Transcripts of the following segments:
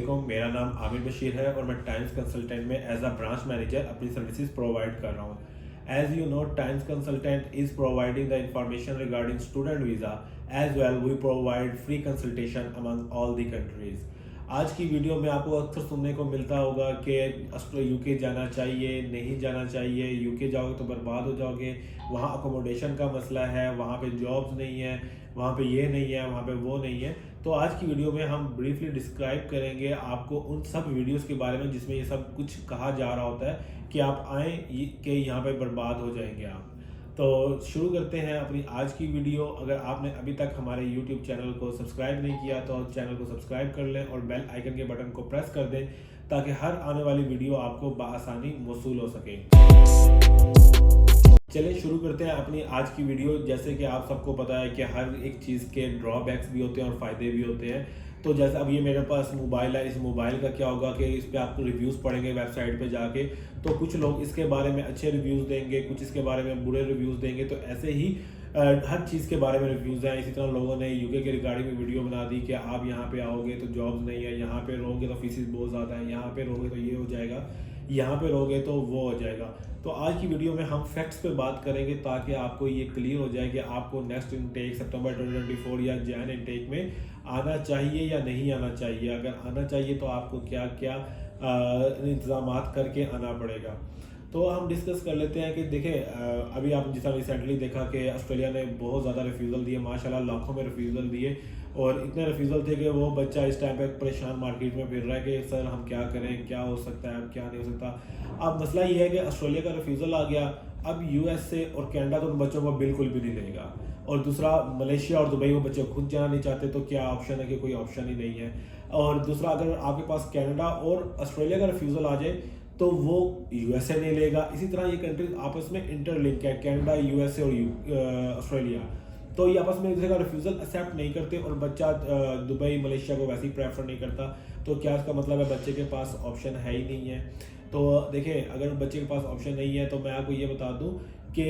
वालेकुम, मेरा नाम आमिर बशीर है और मैं टाइम्स कंसल्टेंट में एज अ ब्रांच मैनेजर अपनी सर्विसेज प्रोवाइड कर रहा हूँ। As you know, Times consultant is providing the information regarding student visa as well we provide free consultation among all the countries. आज की वीडियो में आपको अक्सर सुनने को मिलता होगा कि यूके जाना चाहिए, नहीं जाना चाहिए, यूके जाओगे तो बर्बाद हो जाओगे, वहाँ अकोमोडेशन का मसला है, वहाँ पे जॉब्स नहीं है, वहाँ पे ये नहीं है, वहाँ पे वो नहीं है। तो आज की वीडियो में हम ब्रीफली डिस्क्राइब करेंगे आपको उन सब वीडियोस के बारे में जिसमें ये सब कुछ कहा जा रहा होता है कि आप आएँ कि यहाँ पे बर्बाद हो जाएंगे आप। तो शुरू करते हैं अपनी आज की वीडियो। अगर आपने अभी तक हमारे YouTube चैनल को सब्सक्राइब नहीं किया तो चैनल को सब्सक्राइब कर लें और बेल आइकन के बटन को प्रेस कर दें ताकि हर आने वाली वीडियो आपको बआसानी मौसूल हो सके। चलिए शुरू करते हैं अपनी आज की वीडियो। जैसे कि आप सबको पता है कि हर एक चीज़ के ड्रॉबैक्स भी होते हैं और फ़ायदे भी होते हैं। तो जैसे अब ये मेरे पास मोबाइल है, इस मोबाइल का क्या होगा कि इस पे आपको रिव्यूज़ पढ़ेंगे वेबसाइट पे जाके, तो कुछ लोग इसके बारे में अच्छे रिव्यूज़ देंगे, कुछ इसके बारे में बुरे रिव्यूज़ देंगे। तो ऐसे ही हर चीज़ के बारे में रिव्यूज़ हैं। इसी तरह लोगों ने यूके के रिगार्डिंग में वीडियो बना दी कि आप यहाँ पे आओगे तो जॉब्स नहीं है, यहाँ पे रहोगे तो फीसिस बहुत ज़्यादा है, यहाँ पे रहोगे तो ये हो जाएगा, यहाँ पे रहोगे तो वो हो जाएगा। तो आज की वीडियो में हम फैक्ट्स पे बात करेंगे ताकि आपको ये क्लियर हो जाए कि आपको नेक्स्ट इनटेक सितंबर 2024 या जैन इनटेक में आना चाहिए या नहीं आना चाहिए। अगर आना चाहिए तो आपको क्या क्या इंतजाम करके आना पड़ेगा। तो हम डिस्कस कर लेते हैं कि देखें, अभी आप जिस रिसेंटली देखा कि ऑस्ट्रेलिया ने बहुत ज़्यादा रिफ्यूज़ल दिए, माशाल्लाह लाखों में रिफ्यूज़ल दिए, और इतने रिफ्यूज़ल थे कि वो बच्चा इस टाइम पे परेशान मार्केट में फिर रहा है कि सर हम क्या करें, क्या हो सकता है, क्या नहीं हो सकता। अब मसला ये है कि ऑस्ट्रेलिया का रिफ्यूज़ल आ गया, अब यूएसए और कनाडा तो उन बच्चों को बिल्कुल भी नहीं लेगा, और दूसरा मलेशिया और दुबई वो बच्चे खुद जाना नहीं चाहते, तो क्या ऑप्शन है कि कोई ऑप्शन ही नहीं है। और दूसरा, अगर आपके पास कनाडा और ऑस्ट्रेलिया का रिफ्यूज़ल आ जाए तो वो यूएसए नहीं लेगा। इसी तरह ये कंट्रीज आपस में इंटरलिंक है, कनाडा, यूएसए और ऑस्ट्रेलिया, तो ये आपस में एक दूसरे का रिफ्यूज़ल एक्सेप्ट नहीं करते और बच्चा दुबई मलेशिया को वैसे ही प्रेफर नहीं करता। तो क्या इसका मतलब है बच्चे के पास ऑप्शन है ही नहीं है। तो देखें, अगर बच्चे के पास ऑप्शन नहीं है तो मैं आपको ये बता दूं कि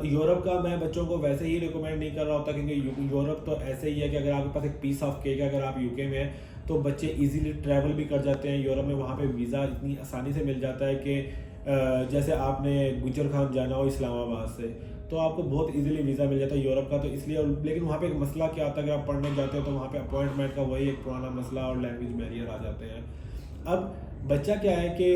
यूरोप का मैं बच्चों को वैसे ही रिकमेंड नहीं कर रहा होता, क्योंकि यूरोप तो ऐसे ही है कि अगर आपके पास एक पीस ऑफ केक है, अगर आप यूके में हैं तो बच्चे इजीली ट्रैवल भी कर जाते हैं यूरोप में। वहाँ पे वीज़ा इतनी आसानी से मिल जाता है कि जैसे आपने गुजर खान जाना हो इस्लामाबाद से तो आपको बहुत इजीली वीज़ा मिल जाता है यूरोप का। तो इसलिए, लेकिन वहाँ पे एक मसला क्या आता है, अगर आप पढ़ने जाते हो तो वहाँ पे अपॉइंटमेंट का वही एक पुराना मसला और लैंग्वेज बैरियर आ जाते हैं। अब बच्चा क्या है कि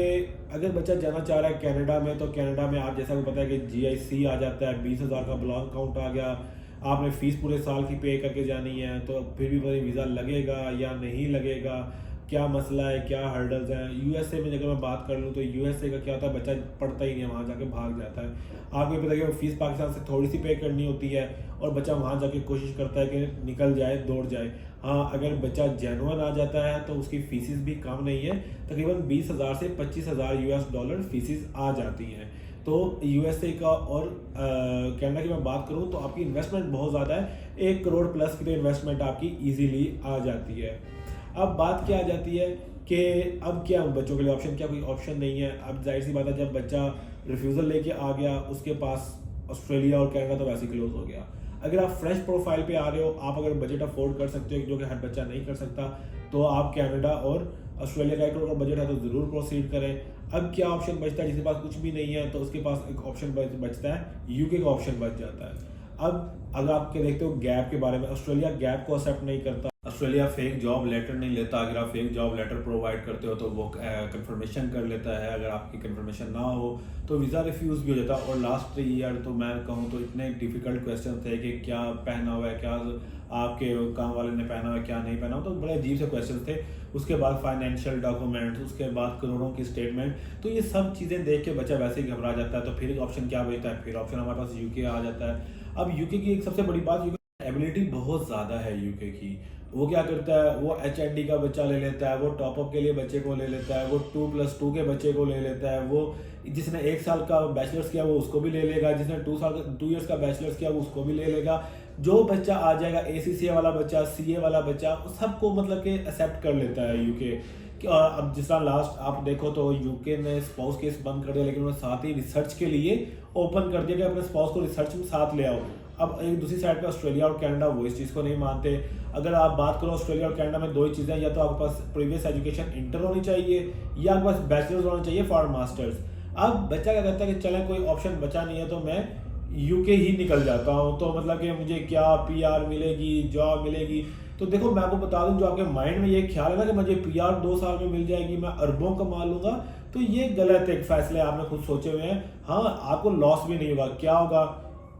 अगर बच्चा जाना चाह रहा है कनाडा में, तो कनाडा में आप जैसा को पता है कि GIC आ जाता है, 20,000 का ब्लॉक काउंट आ गया, आपने फ़ीस पूरे साल की पे करके जानी है, तो फिर भी पता वीज़ा लगेगा या नहीं लगेगा, क्या मसला है, क्या हर्डल्स हैं। यूएसए में अगर मैं बात कर लूँ तो यूएसए का क्या होता है, बच्चा पढ़ता ही नहीं है, वहाँ जाके भाग जाता है। आपको पता है कि फीस पाकिस्तान से थोड़ी सी पे करनी होती है और बच्चा वहाँ जाके कोशिश करता है कि निकल जाए, दौड़ जाए। हाँ, अगर बच्चा जेन्युइन आ जाता है तो उसकी फीसिस भी कम नहीं है, तकरीबन 20,000 से 25,000 US डॉलर फीसिस आ जाती हैं। तो यूएसए का और कनाडा की मैं बात करूँ तो आपकी इन्वेस्टमेंट बहुत ज़्यादा है, 1 करोड़ प्लस की तो इन्वेस्टमेंट आपकी इजीली आ जाती है। अब बात क्या आ जाती है कि अब क्या बच्चों के लिए ऑप्शन, क्या कोई ऑप्शन नहीं है। अब जाहिर सी बात है, जब बच्चा रिफ्यूज़ल लेके आ गया, उसके पास ऑस्ट्रेलिया और कनाडा तो वैसे क्लोज हो गया। अगर आप फ्रेश प्रोफाइल पे आ रहे हो, आप अगर बजट अफोर्ड कर सकते हो, जो कि हर बच्चा नहीं कर सकता, तो आप कनाडा और ऑस्ट्रेलिया का 1 करोड़ का बजट है तो ज़रूर प्रोसीड करें। अब क्या ऑप्शन बचता है, जिसके पास कुछ भी नहीं है तो उसके पास एक ऑप्शन बचता है, यूके का ऑप्शन बच जाता है। अब अगर आप देखते हो गैप के बारे में, ऑस्ट्रेलिया गैप को एक्सेप्ट नहीं करता, ऑस्ट्रेलिया फेक जॉब लेटर नहीं लेता। अगर आप फेक जॉब लेटर प्रोवाइड करते हो तो वो कंफर्मेशन कर लेता है, अगर आपकी कंफर्मेशन ना हो तो वीज़ा रिफ्यूज़ भी हो जाता है। और लास्ट ईयर तो मैं कहूँ तो इतने डिफ़िकल्ट क्वेश्चन थे कि क्या पहना हुआ है, क्या आपके काम वाले ने पहना हुआ है, क्या नहीं पहना हुआ, तो बड़े अजीब से क्वेश्चन थे। उसके बाद फाइनेंशियल डॉक्यूमेंट्स, उसके बाद करोड़ों की स्टेटमेंट, तो ये सब चीज़ें देख के बच्चा वैसे ही घबरा जाता है। तो फिर ऑप्शन क्या बचता है, फिर ऑप्शन हमारे पास यूके आ जाता है। अब यूके की एक सबसे बड़ी बात, यूके एबिलिटी बहुत ज़्यादा है यूके की। वो क्या करता है, वो HND का बच्चा ले लेता है, वो टॉपअप के लिए बच्चे को ले लेता है, वो 2+2 के बच्चे को ले लेता है, वो जिसने 1 साल का बैचलर्स किया वो उसको भी ले लेगा, जिसने 2 ईयर्स का बैचलर्स किया वो उसको भी ले लेगा। जो बच्चा आ जाएगा, ACCA वाला बच्चा, CA वाला बच्चा, सबको मतलब कि एक्सेप्ट कर लेता है यूके। अब जिस तरह लास्ट आप देखो तो यूके ने स्पाउस केस बंद कर दिया, लेकिन उन्होंने साथ ही रिसर्च के लिए ओपन कर दिया कि अपने स्पाउस को रिसर्च में साथ ले आओ। अब एक दूसरी साइड पे ऑस्ट्रेलिया और कनाडा वो इस चीज़ को नहीं मानते। अगर आप बात करो ऑस्ट्रेलिया और कनाडा में दो ही चीज़ें, या तो आपके पास प्रीवियस एजुकेशन इंटर होनी चाहिए या आपके पास बैचलर्स होना चाहिए फॉर मास्टर्स। अब बच्चा क्या कहता है कि चलें कोई ऑप्शन बचा नहीं है तो मैं यूके ही निकल जाता हूँ, तो मतलब कि मुझे क्या पीआर मिलेगी, जॉब मिलेगी। तो देखो मैं आपको बता दूं, जो आपके माइंड में ये ख्याल है ना कि मुझे पीआर 2 साल में मिल जाएगी, मैं अरबों कमा लूंगा, तो ये गलत एक फैसले आपने खुद सोचे हुए हैं। हाँ, आपको लॉस भी नहीं होगा। क्या होगा,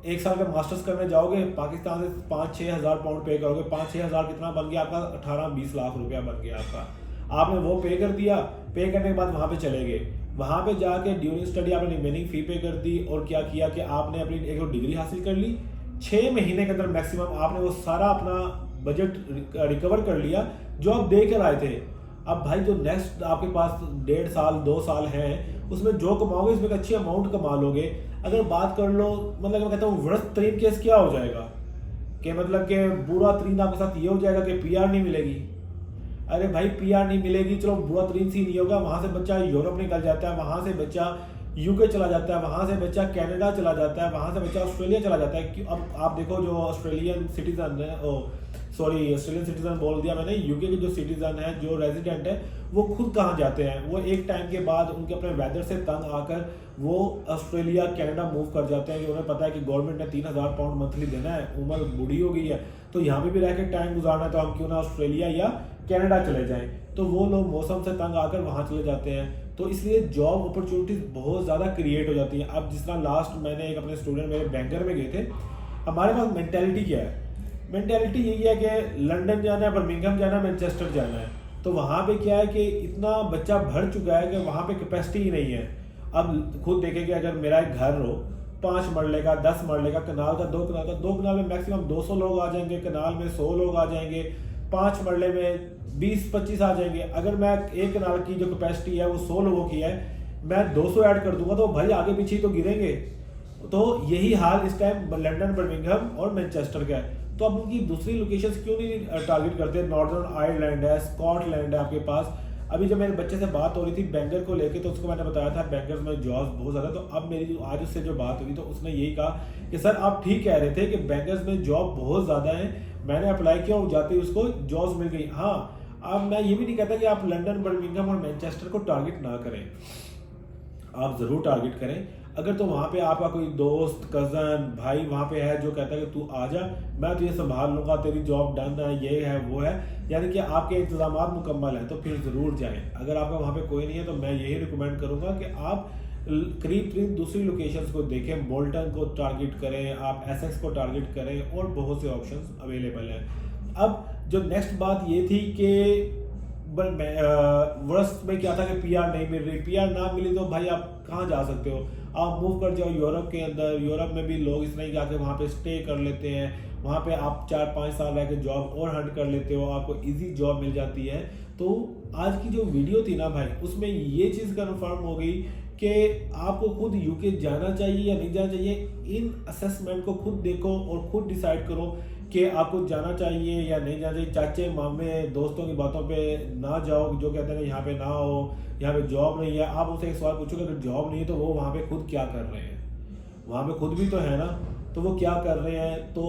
1 साल का मास्टर्स करने जाओगे पाकिस्तान से 5-6 हज़ार पाउंड पे करोगे। 5-6 हज़ार कितना बन गया आपका, 18-20 लाख रुपया बन गया आपका। आपने वो पे कर दिया, पे करने के बाद वहां पे चले गए, वहां पे जाके ड्यूरिंग स्टडी आपने रिमेनिंग फी पे कर दी, और क्या किया कि आपने अपनी एक डिग्री हासिल कर ली। 6 महीने के अंदर मैक्सिमम आपने वो सारा अपना बजट रिकवर कर लिया जो आप दे कर आए थे। अब भाई जो नेक्स्ट आपके पास 1.5 साल 2 साल हैं, उसमें जो कमाओगे इसमें एक अच्छी अमाउंट कमा लोगे। अगर बात कर लो, मतलब मैं कहता हूँ वर्स्ट तरीन केस क्या हो जाएगा कि मतलब कि बुरा तरीन आपके साथ ये हो जाएगा कि पीआर नहीं मिलेगी। अरे भाई पीआर नहीं मिलेगी, चलो बुरा तरीन सीन ये होगा, वहां से बच्चा यूरोप निकल जाता है, वहां से बच्चा यूके चला जाता है, वहां से बच्चा कनाडा चला जाता है, वहां से बच्चा ऑस्ट्रेलिया चला जाता है। अब आप देखो जो ऑस्ट्रेलियन सिटीजन है, ऑस्ट्रेलियन सिटीजन बोल दिया मैंने, यूके के जो सिटीजन है, जो रेजिडेंट है, वो खुद कहाँ जाते हैं, वो एक टाइम के बाद उनके अपने वेदर से तंग आकर वो ऑस्ट्रेलिया कनाडा मूव कर जाते हैं कि उन्हें पता है कि गवर्नमेंट ने 3,000 पाउंड मंथली देना है, उम्र बूढ़ी हो गई है, तो यहाँ पे भी रह के टाइम गुजारना है, तो हम क्यों ना ऑस्ट्रेलिया या कनाडा चले जाएं। तो वो लोग मौसम से तंग आकर वहाँ चले जाते हैं, तो इसलिए जॉब अपॉर्चुनिटीज बहुत ज़्यादा क्रिएट हो जाती हैं। अब जिस तरह लास्ट मैंने एक अपने स्टूडेंट मेरे बैंकर में गए थे, हमारे पास मेंटेलिटी क्या है, मेंटेलिटी यही है कि लंदन जाना है, बर्मिंघम जाना है, मैनचेस्टर जाना है। तो वहाँ पे क्या है कि इतना बच्चा भर चुका है कि वहाँ पे कैपेसिटी ही नहीं है। अब खुद देखेंगे, अगर मेरा एक घर हो 5 मरले का, 10 मरले का, कनाल का, 2 कनाल का, 2 कनाल में मैक्सिमम 200 लोग आ जाएंगे, कनाल में 100 लोग आ जाएंगे, 5 मरले में 20-25 आ जाएंगे। अगर मैं एक कनाल की जो कैपेसिटी है वो 100 लोगों की है, मैं 200 ऐड कर दूंगा तो भाई आगे पीछे तो गिरेंगे। तो यही हाल इस टाइम लंदन, बर्मिंघम और मैनचेस्टर का है। तो अब उनकी दूसरी लोकेशंस क्यों नहीं टारगेट करते? नॉर्दर्न आयरलैंड है, स्कॉटलैंड है आपके पास। अभी जब मेरे बच्चे से बात हो रही थी बैंगर को लेके, तो उसको मैंने बताया था बैंगर्स में जॉब्स बहुत ज़्यादा। तो अब मेरी आज उससे जो बात हुई तो उसने यही कहा कि सर आप ठीक कह रहे थे कि बैंगर्स में जॉब बहुत ज़्यादा है, मैंने अप्लाई किया और जाते ही उसको जॉब्स मिल गई। हाँ, अब मैं ये भी नहीं कहता कि आप लंदन, बर्मिंघम और मैनचेस्टर को टारगेट ना करें, आप ज़रूर टारगेट करें। अगर तो वहाँ पे आपका कोई दोस्त, कज़न, भाई वहाँ पे है जो कहता है कि तू आ जा, मैं तुझे संभाल लूँगा, तेरी जॉब डन है, ये है वो है, यानी कि आपके इंतजाम मुकम्मल हैं, तो फिर ज़रूर जाएं। अगर आपका वहाँ पे कोई नहीं है तो मैं यही रिकमेंड करूँगा कि आप करीब दूसरी लोकेशंस को देखें, बोल्टन को टारगेट करें, आप एसेक्स को टारगेट करें, और बहुत से ऑप्शंस अवेलेबल हैं। अब जो नेक्स्ट बात ये थी कि वर्स्ट में क्या था कि पीआर नहीं मिल रही, पीआर ना मिली तो भाई आप कहाँ जा सकते हो, आप मूव कर जाओ यूरोप के अंदर। यूरोप में भी लोग इस तरह जाके वहाँ पे स्टे कर लेते हैं, वहाँ पे आप 4-5 साल रह के जॉब और हंट कर लेते हो, आपको इजी जॉब मिल जाती है। तो आज की जो वीडियो थी ना भाई, उसमें ये चीज़ कन्फर्म हो गई कि आपको खुद यूके जाना चाहिए या नहीं जाना चाहिए। इन असेसमेंट को खुद देखो और खुद डिसाइड करो कि आपको जाना चाहिए या नहीं जाना चाहिए। चाचे मामे दोस्तों की बातों पे ना जाओ जो कहते हैं कि यहाँ पे ना हो, यहाँ पे जॉब नहीं है। आप उनसे एक सवाल पूछोगे अगर जॉब नहीं है तो वो वहाँ पे खुद क्या कर रहे हैं, वहाँ पे खुद भी तो है ना, तो वो क्या कर रहे हैं। तो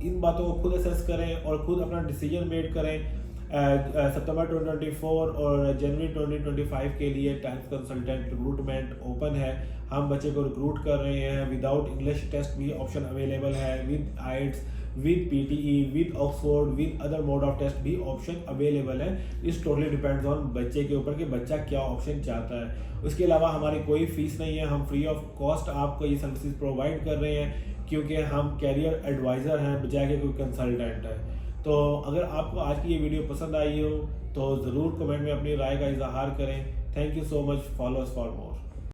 इन बातों को खुद असेस करें और खुद अपना डिसीजन मेड करें। सितंबर 2024 और जनवरी 2025 के लिए टाइम्स कंसल्टेंट रिक्रूटमेंट ओपन है। हम बच्चे को रिक्रूट कर रहे हैं। विदाउट इंग्लिश टेस्ट भी ऑप्शन अवेलेबल है, with IELTS, with PTE, with Oxford, with other mode of test भी ऑप्शन अवेलेबल है। इस टोटली डिपेंड्स ऑन बच्चे के ऊपर कि बच्चा क्या ऑप्शन चाहता है। उसके अलावा हमारी कोई फीस नहीं है, हम फ्री ऑफ कॉस्ट आपको ये सर्विसेज प्रोवाइड कर रहे हैं, क्योंकि हम कैरियर एडवाइज़र हैं बजाय के कोई कंसल्टेंट है। तो अगर आपको आज की ये वीडियो पसंद आई हो तो ज़रूर कमेंट में अपनी राय का इजहार करें। Thank you so much, follow us for more.